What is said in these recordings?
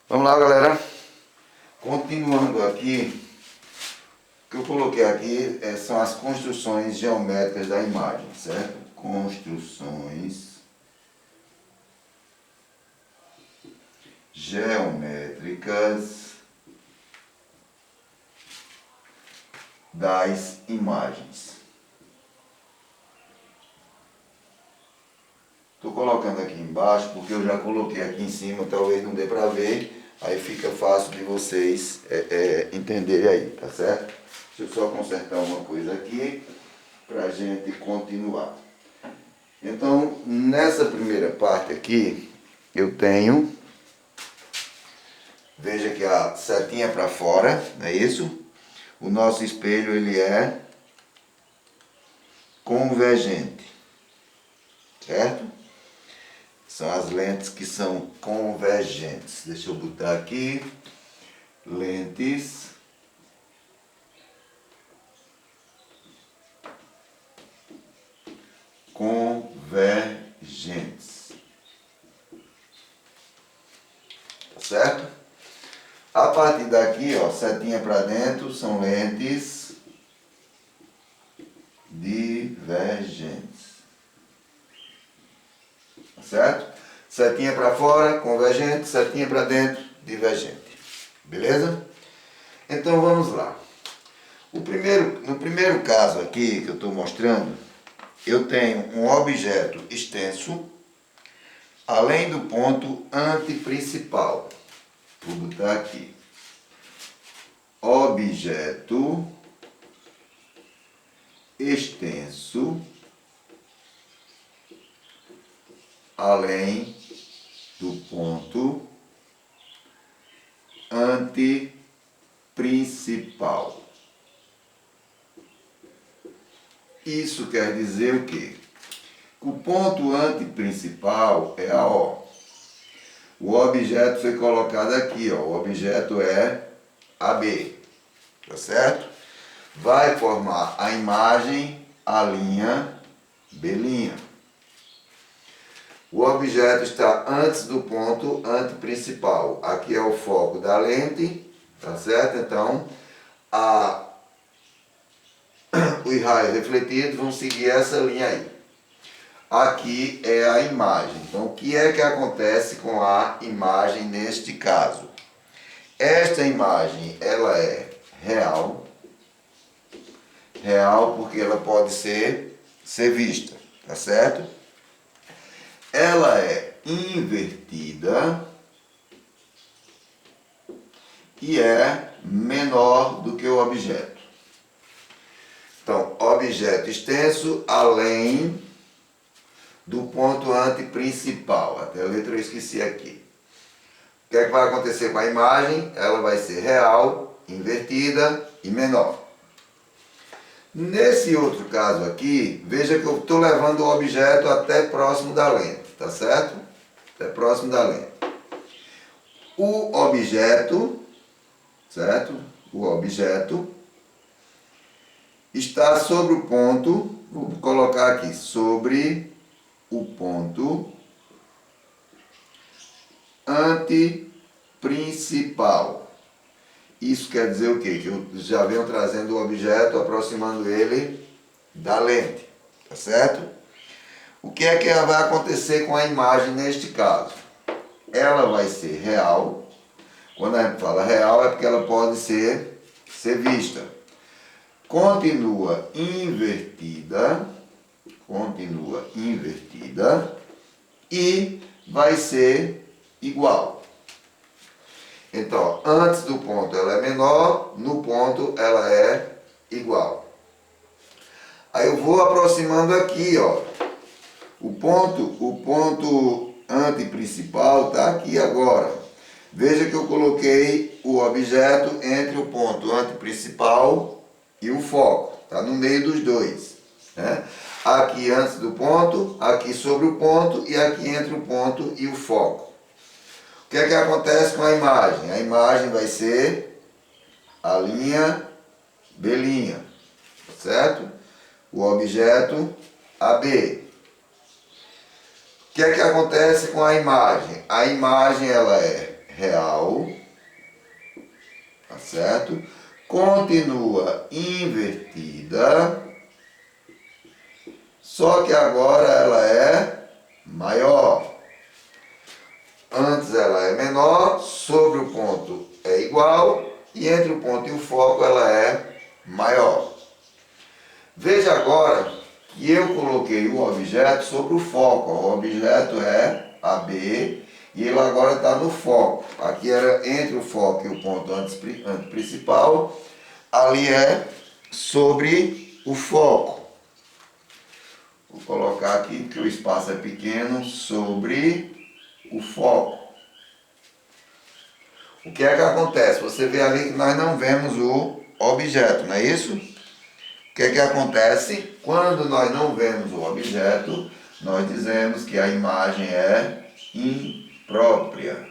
Vamos lá, galera. Continuando aqui, o que eu coloquei aqui são as construções geométricas da imagem, certo? Construções geométricas das imagens. Estou colocando aqui embaixo porque eu já coloquei aqui em cima, talvez não dê para ver, aí fica fácil de vocês entenderem aí, tá certo? Deixa eu só consertar uma coisa aqui para a gente continuar. Então, nessa primeira parte aqui, eu tenho, veja que a setinha para fora, não é isso? O nosso espelho ele é convergente, certo? São as lentes que são convergentes. Deixa eu botar aqui, lentes convergentes. Tá certo? A partir daqui, ó, setinha para dentro, são lentes divergentes. Tá certo? Setinha para fora, convergente, setinha para dentro, divergente. Beleza? Então vamos lá. No primeiro caso aqui que eu estou mostrando, eu tenho um objeto extenso, além do ponto antiprincipal. Vou botar aqui. Objeto extenso, além do ponto antiprincipal. Isso quer dizer o quê? O ponto antiprincipal é a O. O objeto foi colocado aqui, ó. O objeto é AB, tá certo? Vai formar a imagem, a linha, B'. O objeto está antes do ponto antiprincipal. Aqui é o foco da lente, tá certo? Então, os raios refletidos vão seguir essa linha aí. Aqui é a imagem. Então, o que é que acontece com a imagem neste caso? Esta imagem, ela é real. Real porque ela pode ser vista, tá certo? Ela é invertida e é menor do que o objeto. Então, objeto extenso além do ponto antiprincipal. Até a letra eu esqueci aqui. O que é que vai acontecer com a imagem? Ela vai ser real, invertida e menor. Nesse outro caso aqui, veja que eu estou levando o objeto até próximo da lente, tá certo? Até próximo da lente. O objeto, certo? O objeto está sobre o ponto, vou colocar aqui, sobre o ponto antiprincipal. Isso quer dizer o quê? Que eu já venho trazendo o objeto, aproximando ele da lente, tá certo? O que é que vai acontecer com a imagem neste caso? Ela vai ser real. Quando a gente fala real é porque ela pode ser vista. Continua invertida e vai ser igual. Então, antes do ponto ela é menor, no ponto ela é igual. Aí eu vou aproximando aqui, ó. O ponto antiprincipal está aqui agora. Veja que eu coloquei o objeto entre o ponto antiprincipal e o foco. Está no meio dos dois, né? Aqui antes do ponto, aqui sobre o ponto e aqui entre o ponto e o foco. O que é que acontece com a imagem? A imagem vai ser a linha B', certo? O objeto AB. O que é que acontece com a imagem? A imagem ela é real, tá certo? Continua invertida, só que agora ela é maior. Antes ela é menor, sobre o ponto é igual, e entre o ponto e o foco ela é maior. Veja agora que eu coloquei o objeto sobre o foco. O objeto é AB e ele agora está no foco. Aqui era entre o foco e o ponto anteprincipal, ali é sobre o foco. Vou colocar aqui que o espaço é pequeno, sobre o foco. O que é que acontece? Você vê ali que nós não vemos o objeto, não é isso? O que é que acontece? Quando nós não vemos o objeto, nós dizemos que a imagem é imprópria.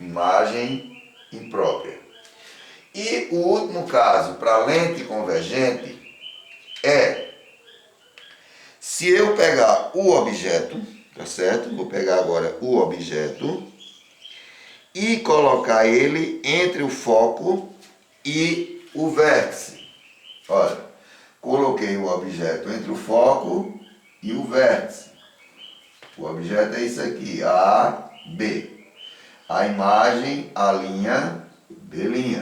Imagem imprópria. E o último caso, para lente convergente, é se eu pegar o objeto, tá certo? Vou pegar agora o objeto e colocar ele entre o foco e o vértice. Olha, coloquei o objeto entre o foco e o vértice. O objeto é isso aqui, A, B. A imagem, a linha, B'.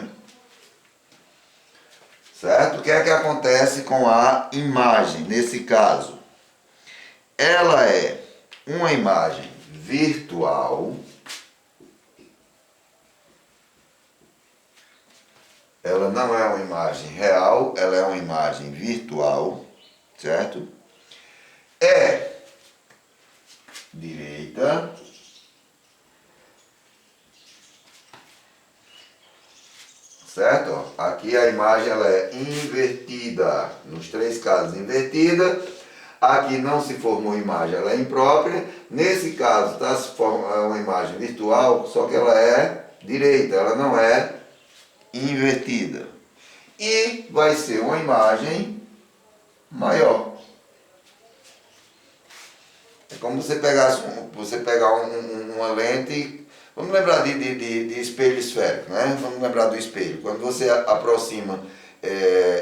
Certo? O que é que acontece com a imagem nesse caso? Ela é uma imagem virtual. Ela não é uma imagem real, ela é uma imagem virtual, certo? É direita, certo? Aqui a imagem ela é invertida, nos três casos invertida. Aqui não se formou imagem, ela é imprópria. Nesse caso está se formando uma imagem virtual, só que ela é direita, ela não é invertida. E vai ser uma imagem maior. É como você pegar uma lente. Vamos lembrar de espelho esférico, né? Vamos lembrar do espelho. Quando você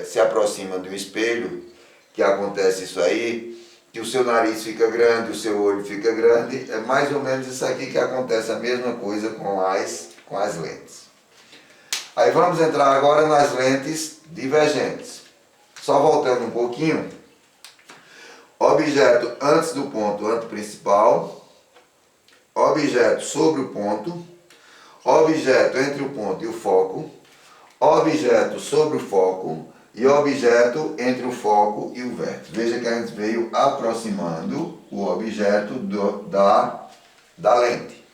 se aproxima do espelho, que acontece isso aí, que o seu nariz fica grande, o seu olho fica grande, é mais ou menos isso aqui que acontece a mesma coisa com as lentes. Aí vamos entrar agora nas lentes divergentes. Só voltando um pouquinho. Objeto antes do ponto anteprincipal, objeto sobre o ponto, objeto entre o ponto e o foco, objeto sobre o foco e objeto entre o foco e o vértice. Veja que a gente veio aproximando o objeto da lente,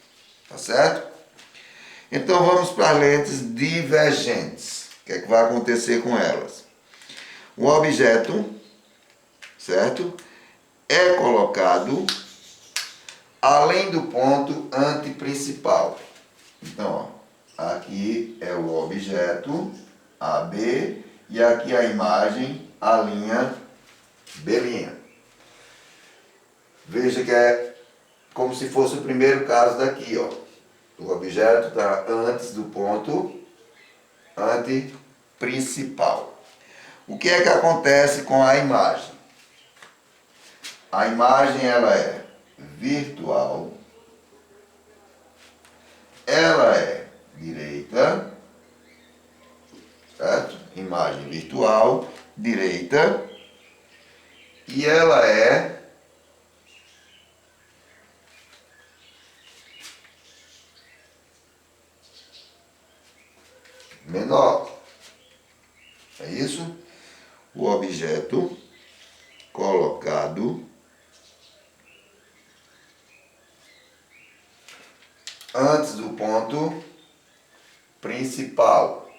tá certo? Então vamos para as lentes divergentes. O que é que vai acontecer com elas? O objeto, certo? É colocado além do ponto anteprincipal. Então, ó, aqui é o objeto AB e aqui a imagem, a linha B'. Veja que é como se fosse o primeiro caso daqui, ó. O objeto está antes do ponto anteprincipal. O que é que acontece com a imagem? A imagem ela é virtual, ela é direita, certo? Imagem virtual, direita, e ela é menor. É isso? O objeto colocado antes do ponto principal.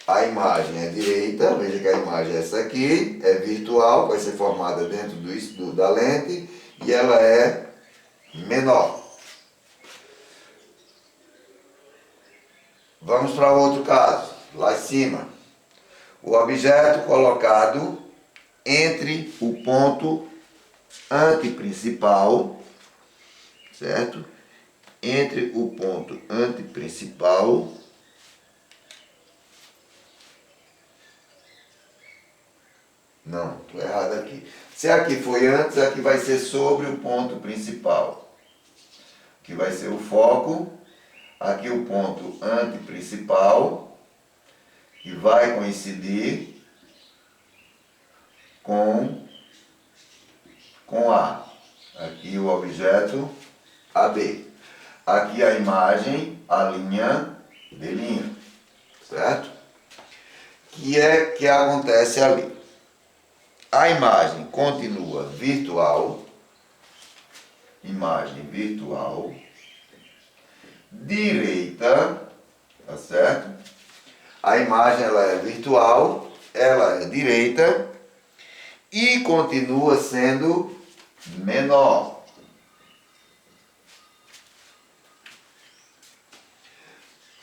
A imagem é direita, veja que a imagem é essa aqui, é virtual, vai ser formada dentro da lente e ela é menor. Vamos para outro caso, lá em cima. O objeto colocado entre o ponto anteprincipal, certo? entre o ponto anteprincipal não, estou errado aqui. Se aqui foi antes, aqui vai ser sobre o ponto principal. Aqui vai ser o foco, aqui o ponto anteprincipal, que vai coincidir com A. Aqui o objeto AB. Aqui a imagem, a linha B', certo? Que acontece ali. A imagem continua virtual, imagem virtual, direita, tá certo? A imagem ela é virtual, ela é direita e continua sendo menor.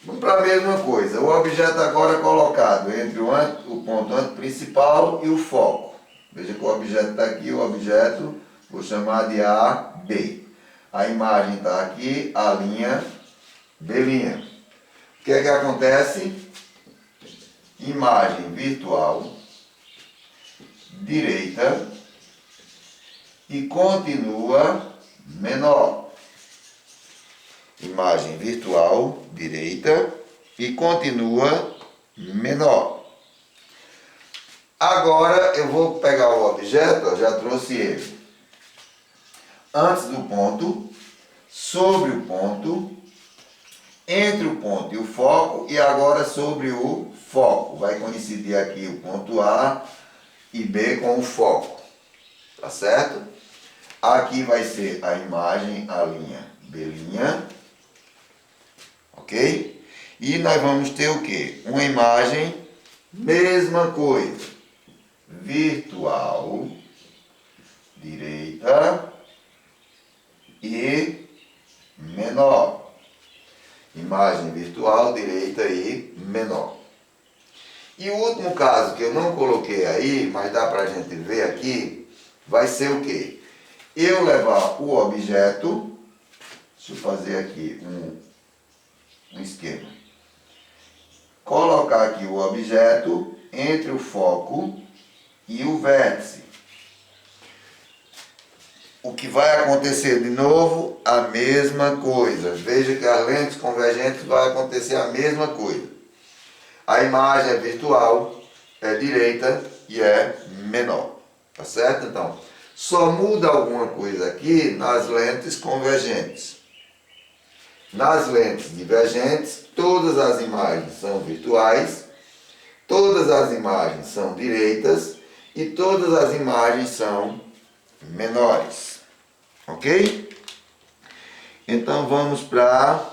Vamos para a mesma coisa. O objeto agora é colocado entre o ponto anteprincipal e o foco. Veja que o objeto está aqui, o objeto, vou chamar de A, B. A imagem está aqui, a linha B'. O que é que acontece? Imagem virtual, direita, e continua menor. Imagem virtual, direita, e continua menor. Agora eu vou pegar o objeto, ó, já trouxe ele. Antes do ponto, sobre o ponto, entre o ponto e o foco, e agora sobre o foco. Vai coincidir aqui o ponto A e B com o foco. Tá certo? Aqui vai ser a imagem, a linha B'. Ok? E nós vamos ter o quê? Uma imagem, mesma coisa. Virtual, direita e menor. Imagem virtual, direita e menor. E o último caso que eu não coloquei aí, mas dá para a gente ver aqui, vai ser o quê? Eu levar o objeto, deixa eu fazer aqui um esquema. Colocar aqui o objeto entre o foco e o vértice. O que vai acontecer de novo? A mesma coisa. Veja que as lentes convergentes vai acontecer a mesma coisa. A imagem é virtual, é direita e é menor. Tá certo? Então, só muda alguma coisa aqui nas lentes convergentes. Nas lentes divergentes, todas as imagens são virtuais, todas as imagens são direitas e todas as imagens são menores. Ok? Então vamos para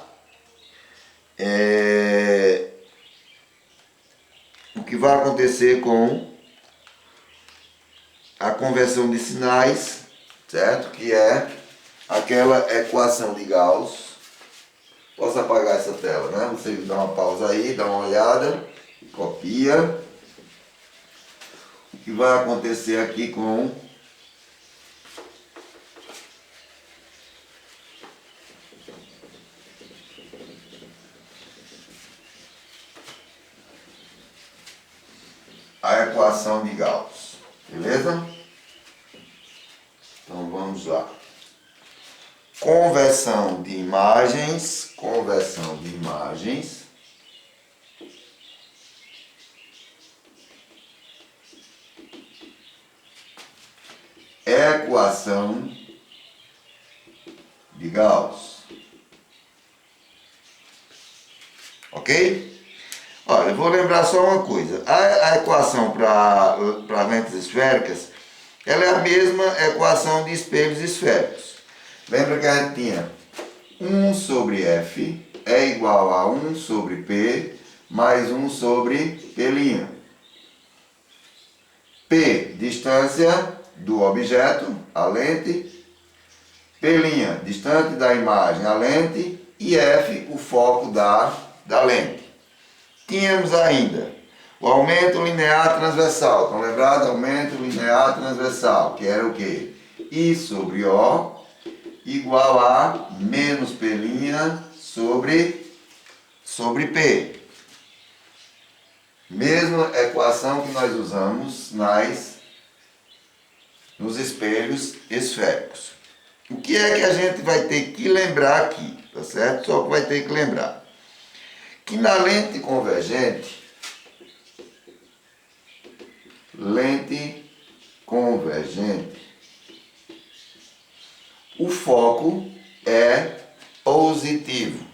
o que vai acontecer com a conversão de sinais, certo? Que é aquela equação de Gauss. Posso apagar essa tela, né? Você dá uma pausa aí, dá uma olhada, copia. O que vai acontecer aqui com a equação de Gauss, beleza? Então vamos lá. Conversão de imagens, equação de Gauss. Ok? Olha, eu vou lembrar só uma coisa. A equação para lentes esféricas, ela é a mesma equação de espelhos esféricos. Lembra que a gente tinha 1 sobre F é igual a 1 sobre P mais 1 sobre P'. P, distância do objeto, a lente. P', distante da imagem, a lente. E F, o foco da lente. Tínhamos ainda o aumento linear transversal. Estão lembrados? Aumento linear transversal, que era o quê? I sobre O. igual a menos P' sobre P. Mesma equação que nós usamos nos espelhos esféricos. O que é que a gente vai ter que lembrar aqui, tá certo? Só que vai ter que lembrar que na lente convergente, o foco é positivo.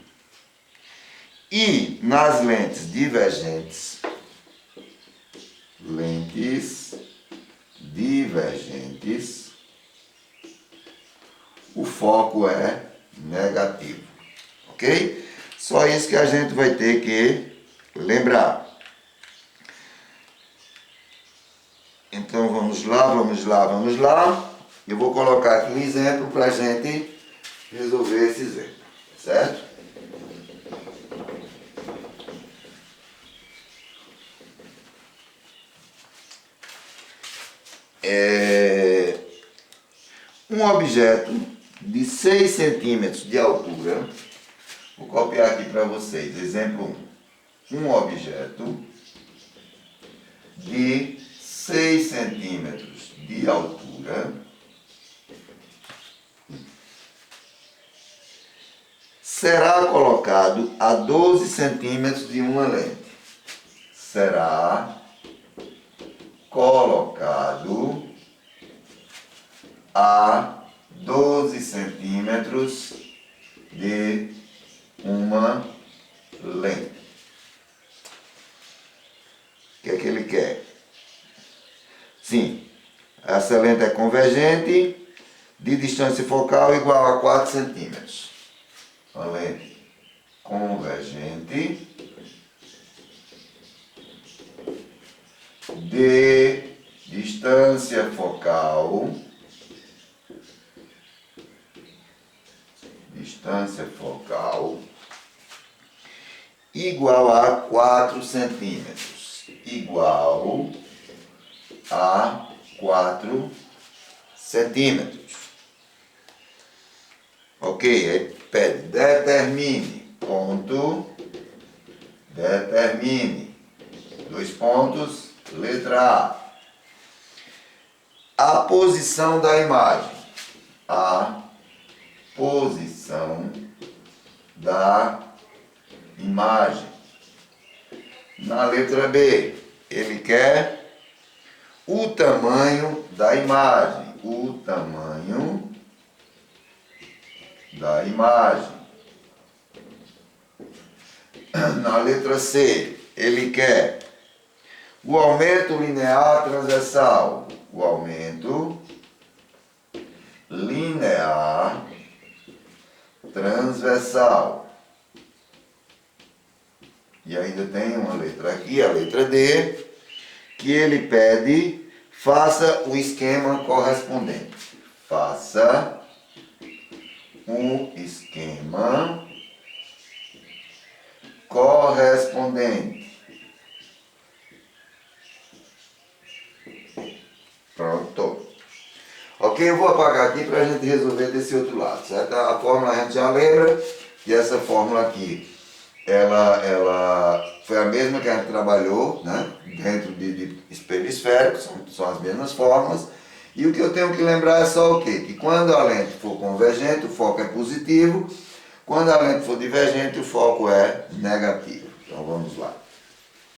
E nas lentes divergentes, o foco é negativo, ok? Só isso que a gente vai ter que lembrar. Então vamos lá. Eu vou colocar aqui um exemplo para a gente resolver esse exemplo, certo? Um objeto de 6 centímetros de altura, vou copiar aqui para vocês, exemplo 1. Um objeto de 6 centímetros de altura será colocado a 12 centímetros de uma lente. Será colocado a 12 centímetros de uma lente. O que é que ele quer? Sim, essa lente é convergente de distância focal igual a 4 centímetros. Uma lente convergente de distância focal igual a 4 centímetros. Igual a 4 centímetros. Ok, aí pede, determine, dois pontos, letra A. A posição da imagem. A posição da imagem. Na letra B, ele quer o tamanho da imagem. O tamanho da imagem. Na letra C, ele quer o aumento linear transversal. O aumento linear transversal. E ainda tem uma letra aqui, a letra D, que ele pede, faça o esquema correspondente. Faça um esquema correspondente. Pronto. Ok, eu vou apagar aqui para a gente resolver desse outro lado, certo? A fórmula a gente já lembra, e essa fórmula aqui, ela foi a mesma que a gente trabalhou, né? Dentro de espelho esférico, são as mesmas fórmulas. E o que eu tenho que lembrar é só o quê? Que quando a lente for convergente, o foco é positivo. Quando a lente for divergente, o foco é negativo. Então vamos lá.